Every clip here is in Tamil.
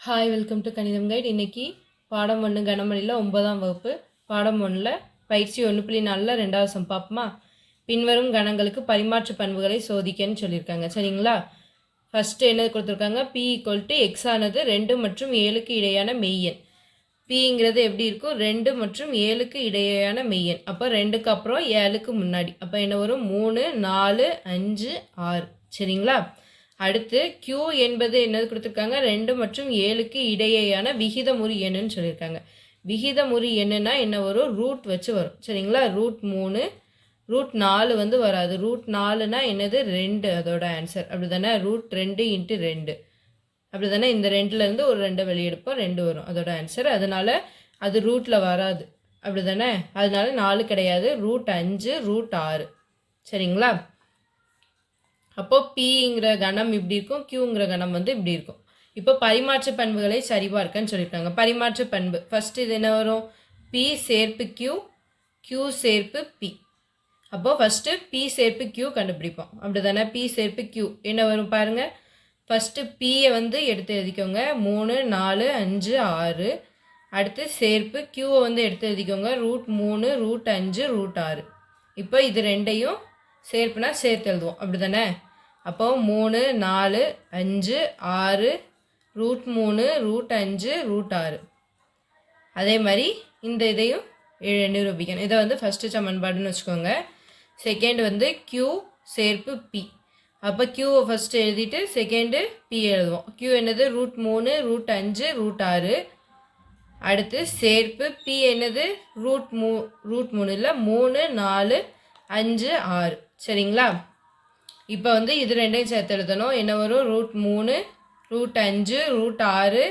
ஹாய், வெல்கம் டு கணிதம் கைட். இன்னைக்கு பாடம் 1 கணமணியில் 9ஆம் வகுப்பு பாடம் 1ல் பயிற்சி 1.4 2வது சம் பார்ப்போமா? பின்வரும் கணங்களுக்கு பரிமாற்று பண்புகளை சோதிக்கன்னு சொல்லியிருக்காங்க. சரிங்களா? ஃபஸ்ட்டு என்ன கொடுத்துருக்காங்க? பி ஈக்குவல் டு எக்ஸ் ஆனது 2 மற்றும் 7க்கு இடையான மெய்யெண். பிங்கிறது எப்படி இருக்கும்? 2 மற்றும் 7க்கு இடையான மெய்யெண். அப்போ 2க்கு அப்புறம் 7க்கு முன்னாடி. அப்போ என்ன வரும்? 3, 4, 5, 6. சரிங்களா? அடுத்து Q என்பது என்னது கொடுத்துருக்காங்க? 2 மற்றும் 7க்கு இடையேயான விகிதமுறு எண்ணுன்னு சொல்லியிருக்காங்க. விகிதமுறு எண்ணுன்னா என்ன வரும்? ரூட் வச்சு வரும். சரிங்களா? √3, √4 வந்து வராது. √4னா என்னது? 2 அதோட ஆன்சர். அப்படி தானே? √2 × 2 அப்படி தானே? இந்த 2லேருந்து ஒரு 2 வெளியெடுப்போம், 2 வரும் அதோட ஆன்சர். அதனால் அது ரூட்டில் வராது. அப்படி தானே? அதனால 4 கிடையாது. √5, √6. சரிங்களா? அப்போது பிங்கிற கணம் இப்படி இருக்கும், கியூங்கிற கணம் வந்து இப்படி இருக்கும். இப்போ பரிமாற்று பண்புகளை சரிபார்க்கன்னு சொல்லியிருக்காங்க. பரிமாற்று பண்பு ஃபஸ்ட்டு இது என்ன வரும்? பி சேர்ப்பு கியூ, கியூ சேர்ப்பு பி. அப்போது ஃபஸ்ட்டு பி சேர்ப்பு கியூ கண்டுபிடிப்போம். அப்படி தானே? பி சேர்ப்பு கியூ என்ன வரும் பாருங்கள். ஃபஸ்ட்டு பியை வந்து எடுத்து எழுதிக்கோங்க. 3, 4, 5, 6. அடுத்து சேர்ப்பு கியூவை வந்து எடுத்து எழுதிக்கோங்க. √3, √5, √6. இப்போ இது ரெண்டையும் சேர்ப்புனா சேர்த்து எழுதுவோம். அப்படி தானே? அப்போ 3, 4, 5, 6, √3, √5, √6. அதே மாதிரி இந்த இதையும் நிரூபிக்கணும். இதை வந்து ஃபஸ்ட்டு சமன்பாடுன்னு வச்சுக்கோங்க. செகண்ட் வந்து Q சேர்ப்பு P. அப்போ Qவை ஃபஸ்ட்டு எழுதிட்டு செகண்டு P எழுதுவோம். Q என்னது? √3, √5, √6. அடுத்து சேர்ப்பு P என்னது? √3 இல்லை, 3, 4, 5, 6. சரிங்களா? இப்போ வந்து இது ரெண்டையும் சேர்த்து எழுதணும். என்ன வரும்? √3, √5, √6,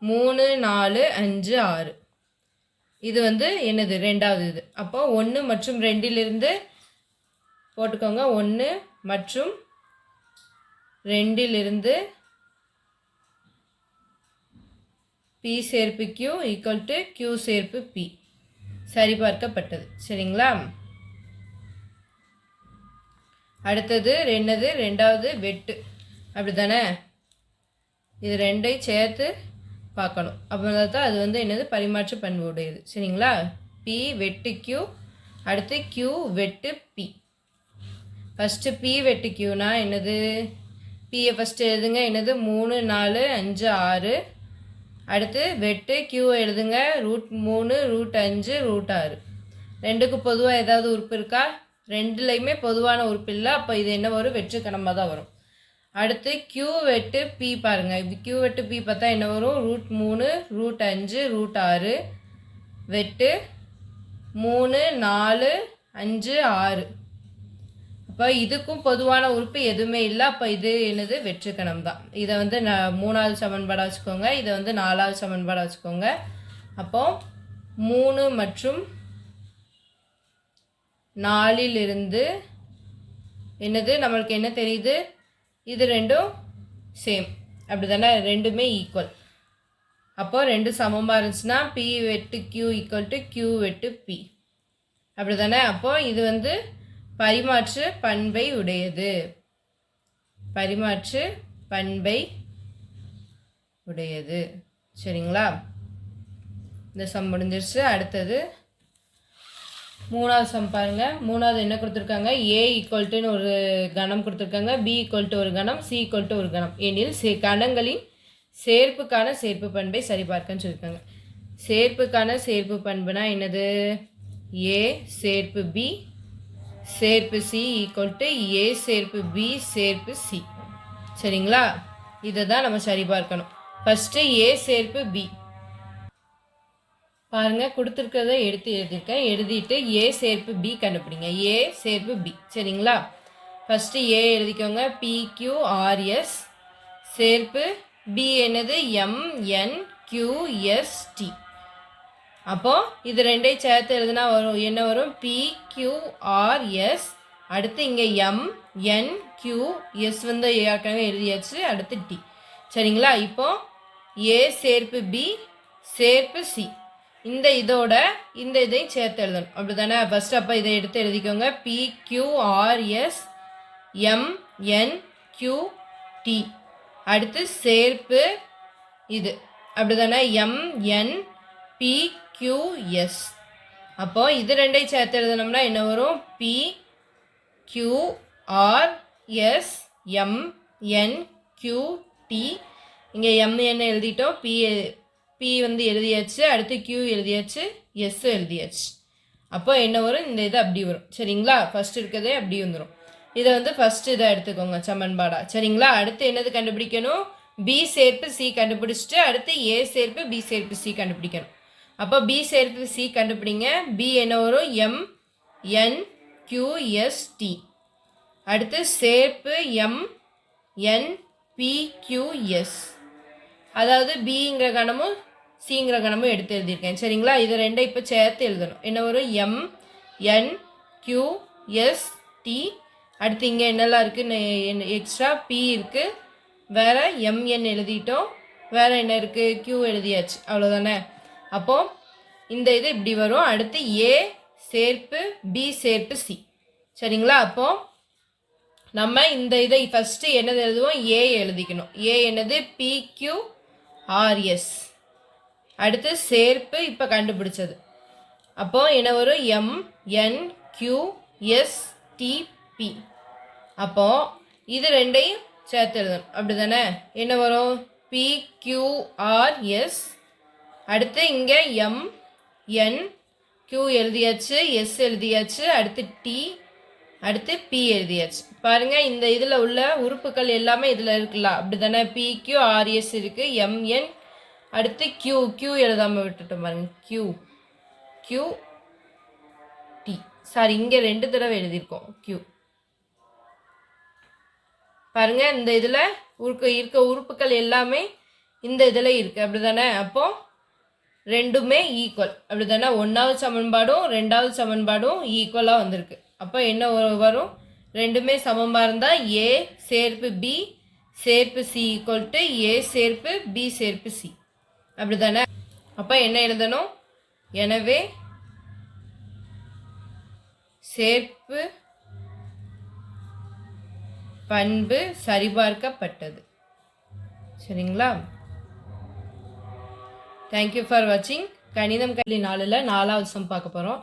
3, 4, 5, 6. இது வந்து என்னது? ரெண்டாவது இது. அப்போ 1 மற்றும் 2லிருந்து போட்டுக்கோங்க. 1 மற்றும் 2லிருந்து P சேர்ப்பு Q ஈக்குவல் டு Q சேர்ப்பு P சரிபார்க்கப்பட்டது. சரிங்களா? அடுத்தது என்னது? ரெண்டாவது வெட்டு. அப்படி தானே? இது ரெண்டையும் சேர்த்து பார்க்கணும். அப்போ தான் அது வந்து என்னது? பரிமாற்று பண்பு உடையது. சரிங்களா? P வெட்டு Q, அடுத்து Q வெட்டு P. ஃபஸ்ட்டு P வெட்டு Qனா என்னது? Pயை ஃபஸ்ட்டு எழுதுங்க. என்னது? 3, 4, 5, 6. அடுத்து வெட்டு Qவை எழுதுங்க. √3, √5, √6. ரெண்டுக்கு பொதுவாக ஏதாவது உறுப்பு இருக்கா? ரெண்டுலேயுமே பொதுவான உறுப்பு இல்லை. அப்போ இது என்ன வரும்? வெற்று கணமாக தான் வரும். அடுத்து Q வெட்டு P பாருங்கள். இது Q வெட்டு P பார்த்தா என்ன வரும்? √3, √5, √6. வெட்டு 3, 4, 5, 6. அப்போ இதுக்கும் பொதுவான உறுப்பு எதுவுமே இல்லை. அப்போ இது என்னது? வெற்று கணம் தான். இதை வந்து 3வது சமன்பாடாக வச்சுக்கோங்க. இதை வந்து 4வது சமன்பாடாக வச்சுக்கோங்க. அப்போது 3 மற்றும் 4லிருந்து என்னது? நம்மளுக்கு என்ன தெரியுது? இது ரெண்டும் சேம். அப்படி தானே? ரெண்டுமே ஈக்குவல். அப்போது ரெண்டு சமமாக இருந்துச்சுன்னா P வெட்டு Q ஈக்குவல் டு Q வெட்டு P. அப்படி தானே? அப்போது இது வந்து பரிமாற்று பண்பை உடையது. பரிமாற்று பண்பை உடையது. சரிங்களா? இந்த சம் முடிஞ்சிருச்சு. அடுத்தது 3வது சம் பாருங்கள். 3வது என்ன கொடுத்துருக்காங்க? A ஈக்குவல் டுன்னு ஒரு கணம் கொடுத்துருக்காங்க. B ஈக்குவல் டு ஒரு கணம், C ஈக்குவல் டு ஒரு கணம் எனில் கணங்களின் சேர்ப்புக்கான சேர்ப்பு பண்பை சரிபார்க்கன்னு சொல்லியிருக்காங்க. சேர்ப்புக்கான சேர்ப்பு பண்புனா என்னது? A சேர்ப்பு B சேர்ப்பு C ஈக்குவல் டு A சேர்ப்பு B சேர்ப்பு C. சரிங்களா? இதை தான் நம்ம சரிபார்க்கணும். ஃபஸ்ட்டு A சேர்ப்பு B பாருங்கள். கொடுத்துருக்கிறத எடுத்து எழுதியிருக்கேன். எழுதிட்டு A சேர்ப்பு B கண்டுபிடிங்க. A சேர்ப்பு B. சரிங்களா? ஃபஸ்ட்டு A எழுதிக்கோங்க. PQRS சேர்ப்பு B என்னது? MNQST. அப்போது இது ரெண்டையும் சேர்த்து எழுதுனா வரும். என்ன வரும்? PQRS. அடுத்து இங்கே MNQS வந்து ஏற்கனவே எழுதியாச்சு. அடுத்து T. சரிங்களா? இப்போது A சேர்ப்பு B சேர்ப்பு C. இந்த இதோட இந்த இதையும் சேர்த்து எழுதணும். அப்படி தானே? ஃபஸ்ட்டு அப்போ இதை எடுத்து எழுதிக்கோங்க. PQRS MNQT. அடுத்து சேர்ப்பு இது அப்படிதானே, MNPQS. அப்போ இது ரெண்டையும் சேர்த்து எழுதணும்னா என்ன வரும், PQRSMNQT. இங்கே MN எழுதிட்டோம், P வந்து எழுதியாச்சு, அடுத்து Q எழுதியாச்சு, S எழுதியாச்சு. அப்போ என்ன வரும், இந்த இது அப்படி வரும். சரிங்களா, ஃபர்ஸ்ட் இருக்கிறதே அப்படி வந்துடும். இதை வந்து ஃபர்ஸ்ட் இதை எடுத்துக்கோங்க சமன்பாடா. சரிங்களா, அடுத்து என்னது கண்டுபிடிக்கணும், B சேர்ப்பு C கண்டுபிடிச்சிட்டு அடுத்து A சேர்ப்பு B சேர்ப்பு C கண்டுபிடிக்கணும். அப்போ B சேர்ப்பு C கண்டுபிடிங்க. B என்ன வரும், MNQST. அடுத்து சேர்ப்பு MNPQS. அதாவது Bங்கிற கணமும் Cங்கிற கணமும் எடுத்து எழுதியிருக்கேன். சரிங்களா, இது ரெண்டை இப்போ சேர்த்து எழுதணும். என்ன வரும், MNQST. அடுத்து இங்கே என்னெல்லாம் இருக்குது, எக்ஸ்ட்ரா P இருக்குது, வேறு MN எழுதிட்டோம், வேறு என்ன இருக்குது, Q எழுதியாச்சு, அவ்வளோதானே. அப்போது இந்த இது இப்படி வரும். அடுத்து A சேர்ப்பு B சேர்ப்பு C. சரிங்களா, அப்போது நம்ம இந்த இதை ஃபஸ்ட்டு என்னது எழுதுவோம், A எழுதிக்கணும். A என்னது, PQRS. அடுத்து சேர்ப்பு இப்போ கண்டுபிடிச்சது. அப்போது என்ன வரும், MNQSTP. அப்போது இது ரெண்டையும் சேர்த்து எழுதணும். அப்படி தானே, என்ன வரும், PQRS. அடுத்து இங்கே MNQ எழுதியாச்சு, S எழுதியாச்சு, அடுத்து T, அடுத்து P எழுதியாச்சு. பாருங்கள், இந்த இதில் உள்ள உறுப்புகள் எல்லாமே இதில் இருக்குல்ல, அப்படி தானே. PQRS இருக்குது, MN, அடுத்து Q எழுதாமல் விட்டுட்டோம் பாருங்கள், QT. சாரி, இங்கே 2 தடவை எழுதியிருக்கோம் Q. பாருங்க, இந்த இதில் இருக்க உறுப்புகள் எல்லாமே இந்த இதில் இருக்குது, அப்படி தானே. அப்போது ரெண்டுமே ஈக்குவல், அப்படி தானே. 1வது சமன்பாடும் 2வது சமன்பாடும் ஈக்குவலாக வந்திருக்கு. அப்போ என்ன வரும், ரெண்டுமே சமமாக இருந்தால் A சேர்ப்பு B சேர்ப்பு C ஈக்குவல் டு A சேர்ப்பு B சேர்ப்பு C, அப்படி தானே. அப்போ என்ன எழுதணும், எனவே சேர்ப்பு பண்பு சரிபார்க்கப்பட்டது. சரிங்களா, தேங்க்யூ ஃபார் வாட்சிங். கணிதம் கல்வி 4ல் 4வது சம் பார்க்க போகிறோம்.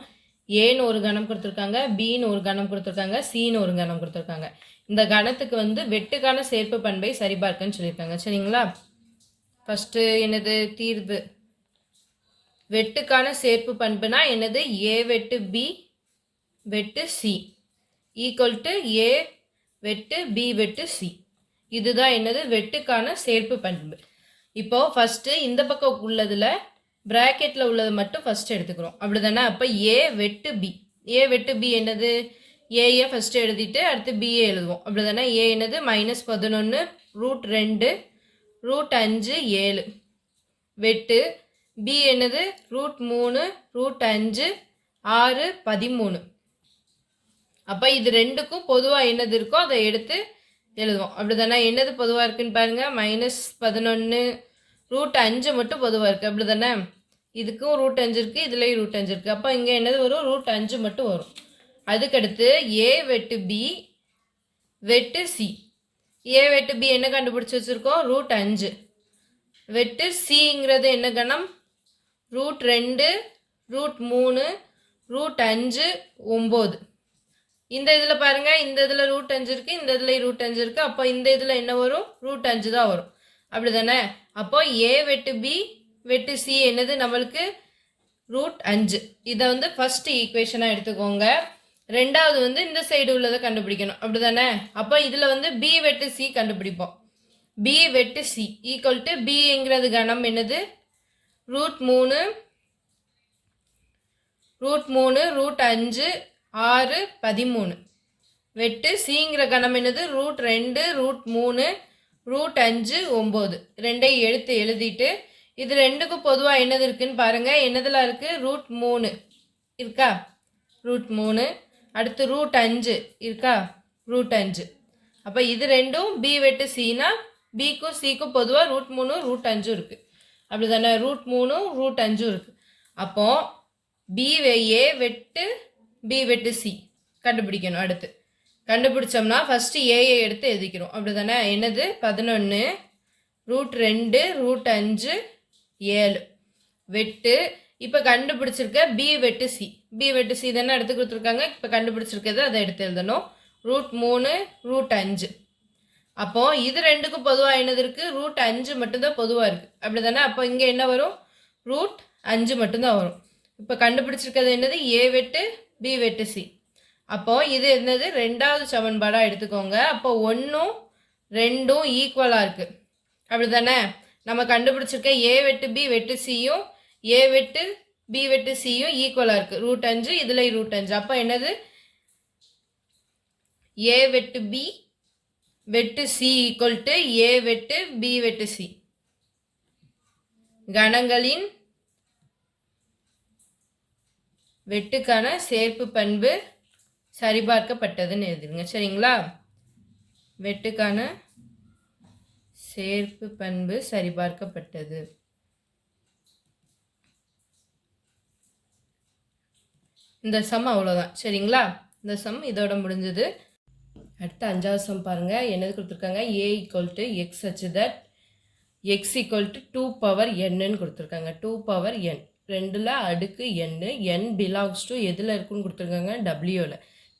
ஏன்னு ஒரு கணம் கொடுத்துருக்காங்க, பின்னு ஒரு கணம் கொடுத்துருக்காங்க, சின்னு ஒரு கணம் கொடுத்துருக்காங்க. இந்த கணத்துக்கு வந்து வெட்டுக்கான சேர்ப்பு பண்பை சரிபார்க்கன்னு சொல்லியிருக்காங்க. சரிங்களா, ஃபஸ்ட்டு என்னது தீர்வு, வெட்டுக்கான சேர்ப்பு பண்புனா என்னது, A வெட்டு B வெட்டு C ஈக்குவல் டு A வெட்டு B வெட்டு C. இதுதான் என்னது, வெட்டுக்கான சேர்ப்பு பண்பு. இப்போ ஃபஸ்ட்டு இந்த பக்கம் உள்ளதில் ப்ராக்கெட்டில் உள்ளது மட்டும் ஃபஸ்ட்டு எடுத்துக்கிறோம், அப்படி தானே. அப்போ A வெட்டு B, A வெட்டு B என்னது, ஏயை ஃபஸ்ட்டு எழுதிட்டு அடுத்து பிஏ எழுதுவோம், அப்படி தானே. A என்னது, -11 √2 √5 7 வெட்டு B என்னது, √3 √5 6 13. அப்போ இது ரெண்டுக்கும் பொதுவாக என்னது இருக்கோ அதை எடுத்து எழுதுவோம், அப்படி தானே. என்னது பொதுவாக இருக்குன்னு பாருங்கள், -11 √5 மட்டும் பொதுவாக இருக்குது, அப்படி தானே. இதுக்கும் √5 இருக்குது, இதுலேயும் √5 இருக்குது. அப்போ இங்கே என்னது வரும், √5 மட்டும் வரும். அதுக்கடுத்து A வெட்டு B வெட்டு C. A வெட்டு B என்ன கண்டுபிடிச்சி வச்சுருக்கோம், √5 வெட்டு Cங்கிறது என்ன கணம், √2 √3 √5 9. இந்த இதில் பாருங்கள், இந்த இதில் √5 இருக்குது, இந்த இதில் √5 இருக்குது. அப்போ இந்த இதில் என்ன வரும், √5 தான் வரும், அப்படி தானே. அப்போ A வெட்டு B வெட்டு C என்னது நம்மளுக்கு √5. இதை வந்து ஃபஸ்ட்டு ஈக்குவேஷனாக எடுத்துக்கோங்க. ரெண்டாவது வந்து இந்த சைடு உள்ளதை கண்டுபிடிக்கணும், அப்படி தானே. அப்போ இதில் வந்து B வெட்டு C கண்டுபிடிப்போம். B வெட்டு C ஈக்குவல் டு Bங்கிறது கணம் என்னது, √3 √5 6 13 வெட்டு Cங்கிற கணம் என்னது, √2 √3 √5 9. ரெண்டையும் எடுத்து எழுதிட்டு இது ரெண்டுக்கும் பொதுவாக என்னது இருக்குன்னு பாருங்கள், என்னதில் இருக்குது, √3 இருக்கா, √3. அடுத்து √5 இருக்கா, √5. அப்போ இது ரெண்டும் B வெட்டு Cனா Bக்கும் Cக்கும் பொதுவாக √3 √5 இருக்குது, அப்படி தானே. √3 √5 இருக்குது. அப்போது A வெட்டு B வெட்டு C கண்டுபிடிக்கணும். அடுத்து கண்டுபிடிச்சோம்னா ஃபஸ்ட்டு ஏயை எடுத்து எழுதிக்கிறோம், அப்படி தானே. என்னது, 11 √2 √5 7 வெட்டு. இப்போ கண்டுபிடிச்சிருக்க பி வெட்டு சி, பி வெட்டு சி தானே எடுத்து கொடுத்துருக்காங்க. இப்போ கண்டுபிடிச்சிருக்கிறது அதை எடுத்து எழுதணும். √3 √5. அப்போ இது ரெண்டுக்கும் பொதுவாக என்னது இருக்குது, √5 மட்டும்தான் பொதுவாக இருக்குது, அப்படி தானே. அப்போ இங்கே என்ன வரும், √5 மட்டும்தான் வரும். இப்போ கண்டுபிடிச்சிருக்கிறது என்னது, ஏ வெட்டு பி வெட்டு சி. அப்போ இது என்னது, ரெண்டாவது சமன்பாடாக எடுத்துக்கோங்க. அப்போ 1ம் 2ம் ஈக்குவலாக இருக்குது, அப்படி தானே. நம்ம கண்டுபிடிச்சிருக்க ஏ வெட்டு பி வெட்டு சியும் ஏ வெட்டு பி வெட்டு சியும் ஈக்குவலாக இருக்குது, √5 இதில் √5. அப்போ என்னது, ஏ வெட்டு பி வெட்டு சி ஈக்குவல் டு ஏ வெட்டு பி வெட்டு சி. கணங்களின் வெட்டுக்கான சேர்ப்பு பண்பு சரிபார்க்கப்பட்டதுன்னு எழுதிருங்க, சரிங்களா. வெட்டுக்கான சேர்ப்பு பண்பு சரிபார்க்கப்பட்டது. இந்த சம் அவ்வளோதான், சரிங்களா. இந்த சம் இதோட முடிஞ்சது. அடுத்த 5வது சம் பாருங்க. என்னது கொடுத்துருக்காங்க, a = x such that x = 2 power n கொடுத்துருக்காங்க. 2 power n 2ல் அடுக்கு n, n belongs to எதில் இருக்குன்னு கொடுத்துருக்காங்க, wல.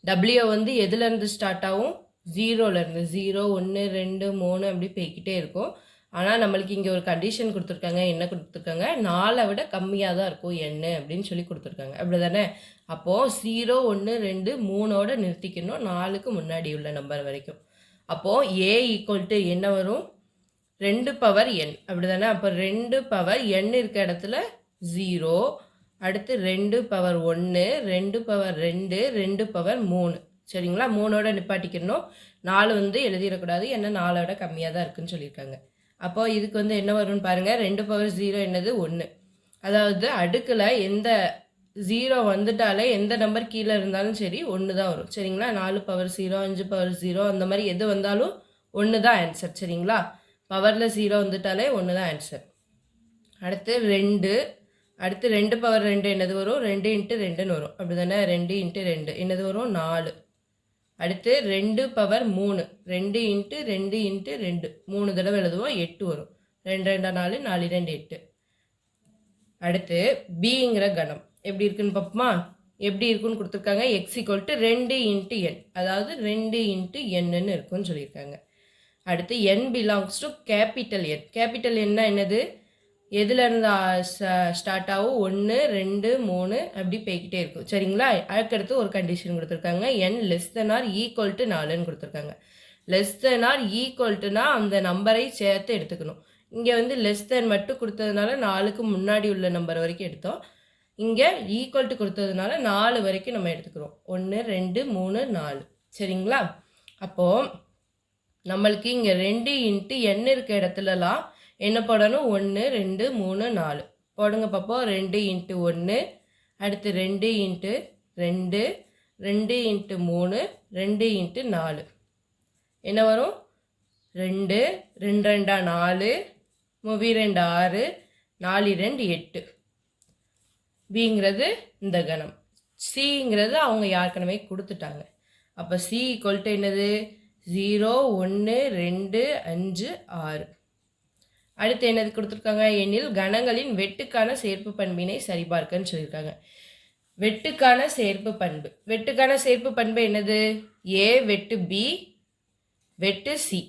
w வந்து எதுலேருந்து ஸ்டார்ட் ஆகும், 0லேருந்து. 0 1 2 3 அப்படி போய்கிட்டே இருக்கும். ஆனால் நம்மளுக்கு இங்கே ஒரு கண்டிஷன் கொடுத்துருக்காங்க. என்ன கொடுத்துருக்காங்க, 4 விட கம்மியாக தான் இருக்கும் n அப்படின்னு சொல்லி கொடுத்துருக்காங்க, அப்படி தானே. அப்போது 0 1 2 3ஓட நிறுத்திக்கணும், 4க்கு முன்னாடி உள்ள நம்பர் வரைக்கும். அப்போது a = என்ன வரும், 2 பவர் n, அப்படி தானே. அப்போ 2 பவர் n இருக்க இடத்துல 0, அடுத்து 2 பவர் 1 2 பவர் 2 2 பவர் 3, சரிங்களா. 3ஓட நிப்பாட்டிக்கணும். 4 வந்து எழுதிடக்கூடாது, ஏன்னா 4ஓட கம்மியாக தான் இருக்குன்னு சொல்லியிருக்காங்க. அப்போது இதுக்கு வந்து என்ன வரும்னு பாருங்கள், 2 பவர் 0 என்னது 1. அதாவது அடுக்கில் எந்த 0 வந்துட்டாலே எந்த நம்பர் கீழே இருந்தாலும் சரி 1 தான் வரும், சரிங்களா. 4 பவர் 0 5 பவர் 0 அந்த மாதிரி எது வந்தாலும் 1 தான் ஆன்சர், சரிங்களா. பவரில் 0 வந்துட்டாலே 1 தான் ஆன்சர். அடுத்து 2, அடுத்து 2 பவர் 2 என்னது வரும், 2 × 2ன்னு வரும், அப்படி தானே. 2 × 2 என்னது வரும், 4. அடுத்து 2 பவர் 3 2 × 2 × 2 3 தடவை எழுதுவோம், 8 வரும். 2 2 4 4 2 8. அடுத்து பிங்கிற கணம் எப்படி இருக்குன்னு பார்ப்போமா. எப்படி இருக்குன்னு கொடுத்துருக்காங்க, x = 2 × n, அதாவது 2 × n இருக்குன்னு சொல்லியிருக்காங்க. அடுத்து n belongs to capital N. Capital N என்னது, எதுலேருந்து ஸ்டார்ட் ஆகும், 1 2 3 அப்படி போய்கிட்டே இருக்கும், சரிங்களா. அதுக்கடுத்து ஒரு கண்டிஷன் கொடுத்துருக்காங்க, n < ≤ 4ன்னு கொடுத்துருக்காங்க. < அந்த நம்பரை சேர்த்து எடுத்துக்கணும். இங்கே வந்து < மட்டும் கொடுத்ததுனால 4க்கு முன்னாடி உள்ள நம்பர் வரைக்கும் எடுத்தோம். இங்கே ஈக்குவல் கொடுத்ததுனால 4 வரைக்கும் நம்ம எடுத்துக்கிறோம். 1 2 3 4, சரிங்களா. அப்போது நம்மளுக்கு இங்கே 2 × n இருக்க இடத்துலலாம் என்ன போடணும், 1 2 3 4 போடுங்க பார்ப்போம். 2 × 1, அடுத்து 2 × 2 2 × 3 2 × 4 என்ன வரும், 2 2 2 4 3 2 6 4 2 8. பிங்கிறது இந்த கணம். சிங்கிறது அவங்க ஏற்கனவே கொடுத்துட்டாங்க. அப்போ சி = என்னது, 0 1 2 5 6. அடுத்து என்னது கொடுத்துருக்காங்க, எனில் கணங்களின் வெட்டுக்கான சேர்ப்பு பண்பினை சரிபார்க்கன்னு சொல்லியிருக்காங்க. வெட்டுக்கான சேர்ப்பு பண்பு, வெட்டுக்கான சேர்ப்பு பண்பு என்னது, ஏ வெட்டு பி வெட்டு சி.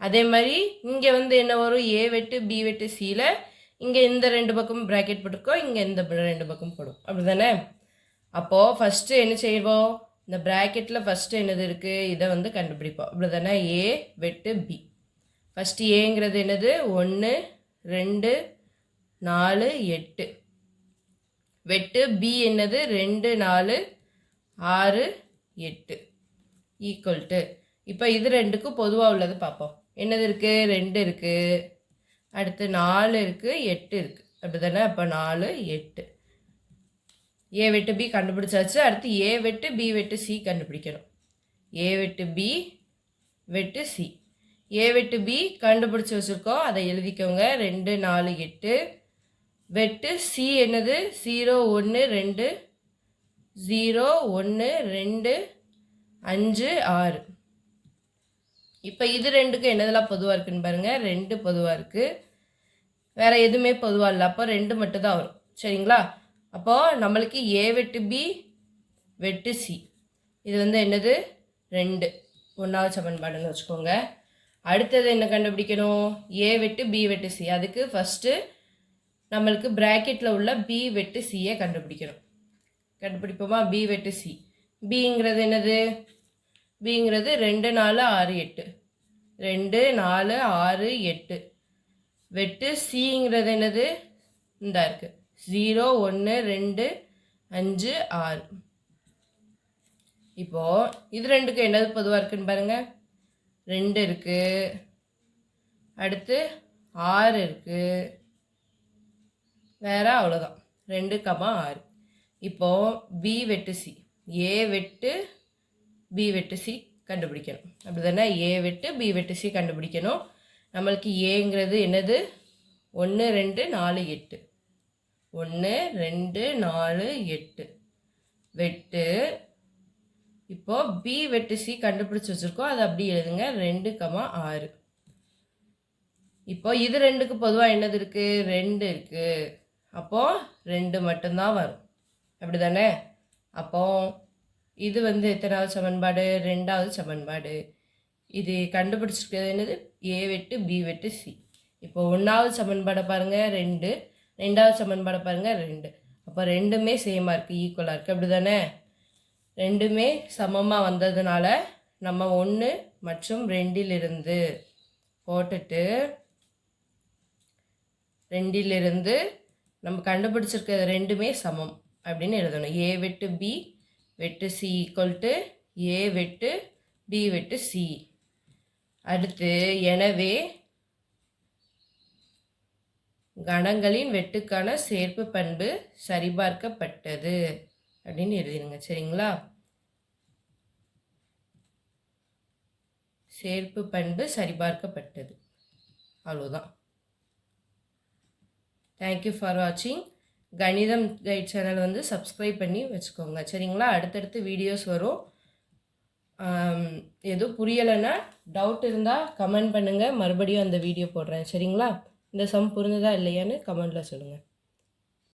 அதே மாதிரி இங்கே வந்து என்ன வரும், ஏ வெட்டு பி வெட்டு சியில் இங்கே இந்த 2 பக்கமும் ப்ராக்கெட் போட்டிருக்கோம், இங்கே இந்த 2 பக்கம் போடும், அப்படி தானே. அப்போது ஃபஸ்ட்டு என்ன செய்வோம், இந்த ப்ராக்கெட்டில் ஃபஸ்ட்டு என்னது இருக்குது, இதை வந்து கண்டுபிடிப்போம், அப்படி தானே. ஏ வெட்டு பி. ஃபஸ்ட்டு ஏங்கிறது என்னது, 1 2 4 8. வெட்டு பி என்னது, 2 4 6 8 ஈக்குவல். இப்போ இது 2க்கும் பொதுவாக உள்ளது பார்ப்போம். என்னது இருக்குது, 2 இருக்குது, அடுத்து 4 இருக்குது, 8 இருக்குது, அப்படி தானே. அப்போ 4 8. ஏ வெட்டு பி கண்டுபிடிச்சாச்சு. அடுத்து ஏ வெட்டு பி வெட்டு சி கண்டுபிடிக்கணும். ஏ வெட்டு பி வெட்டு சி. ஏ வெட்டு பி கண்டுபிடிச்சி வச்சுருக்கோம், அதை எழுதிக்கோங்க. 2 4 8. வெட்டு சி என்னது, 0 1 2 0 1 2 5 6. இப்போ இது 2க்கும் என்னதெல்லாம் பொதுவாக இருக்குன்னு பாருங்கள், 2 பொதுவாக இருக்குது. வேறு எதுவுமே பொதுவாக இல்லை. அப்போ 2 மட்டும் தான் வரும். சரிங்களா? அப்போது நம்மளுக்கு ஏ வெட்டு பி வெட்டு சி இது வந்து என்னது 2 1வது சமன்பாடுன்னு வச்சுக்கோங்க. அடுத்தது என்ன கண்டுபிடிக்கணும்? ஏ வெட்டு பி வெட்டு சி. அதுக்கு ஃபஸ்ட்டு நம்மளுக்கு ப்ராக்கெட்டில் உள்ள பி வெட்டு சியை கண்டுபிடிக்கணும். கண்டுபிடிப்போமா? பி வெட்டு சி. பிங்கிறது என்னது? பிங்கிறது 2 4 6 8 2 4 6 8 வெட்டு சிங்கிறது என்னது? இந்த இருக்குது 0 1 2 5 6. இப்போது இது ரெண்டுக்கு என்னது பொதுவாக இருக்குன்னு பாருங்கள். 2 இருக்குது, அடுத்து 6 இருக்குது, வேற அவ்வளோதான் 2, 6. இப்போது பி வெட்டு சி, ஏ வெட்டு பி வெட்டு சி கண்டுபிடிக்கணும். அப்படி தானே? ஏ வெட்டு பி வெட்டு சி கண்டுபிடிக்கணும். நம்மளுக்கு ஏங்கிறது என்னது? 1 2 4 8 1 2 4 8 வெட்டு. இப்போது பி வெட்டு சி கண்டுபிடிச்சி வச்சுருக்கோம், அது அப்படி எழுதுங்க 2, 6. இப்போ இது 2க்கு பொதுவாக என்னது இருக்குது? 2 இருக்குது. அப்போது 2 மட்டும்தான் வரும். அப்படி தானே? அப்போது இது வந்து எத்தனாவது சமன்பாடு? 2வது சமன்பாடு. இது கண்டுபிடிச்சிருக்கிறது என்னது? ஏ வெட்டு பி வெட்டு சி. இப்போ 1வது சமன்பாடை பாருங்கள் 2, 2வது சமன்பாடை பாருங்கள் 2. அப்போ ரெண்டுமே சேமாக இருக்குது, ஈக்குவலாக இருக்குது. அப்படி தானே? ரெண்டுமே சமமாக வந்ததுனால நம்ம 1 மற்றும் 2லிருந்து போட்டுட்டு 2லிருந்து நம்ம கண்டுபிடிச்சிருக்கிறது ரெண்டுமே சமம் அப்படின்னு எழுதணும். ஏ வெட்டு பி வெட்டு சி ஈக்குவல் டு ஏ வெட்டு பி வெட்டு சி. அடுத்து எனவே கணங்களின் வெட்டுக்கான சேர்ப்பு பண்பு சரிபார்க்கப்பட்டது அப்படின்னு எழுதிடுங்க. சரிங்களா? சேர்ப்பு பண்பு சரிபார்க்கப்பட்டது. அவ்வளோதான். தேங்க்யூ ஃபார் வாட்சிங். கணிதம் கைட் சேனல் வந்து சப்ஸ்கிரைப் பண்ணி வச்சுக்கோங்க. சரிங்களா? அடுத்தடுத்து வீடியோஸ் வரும். எதுவும் புரியலைன்னா டவுட் இருந்தால் கமெண்ட் பண்ணுங்கள், மறுபடியும் அந்த வீடியோ போடுறேன். சரிங்களா? இந்த சம் புரிஞ்சுதா இல்லையான்னு கமெண்டில் சொல்லுங்கள்.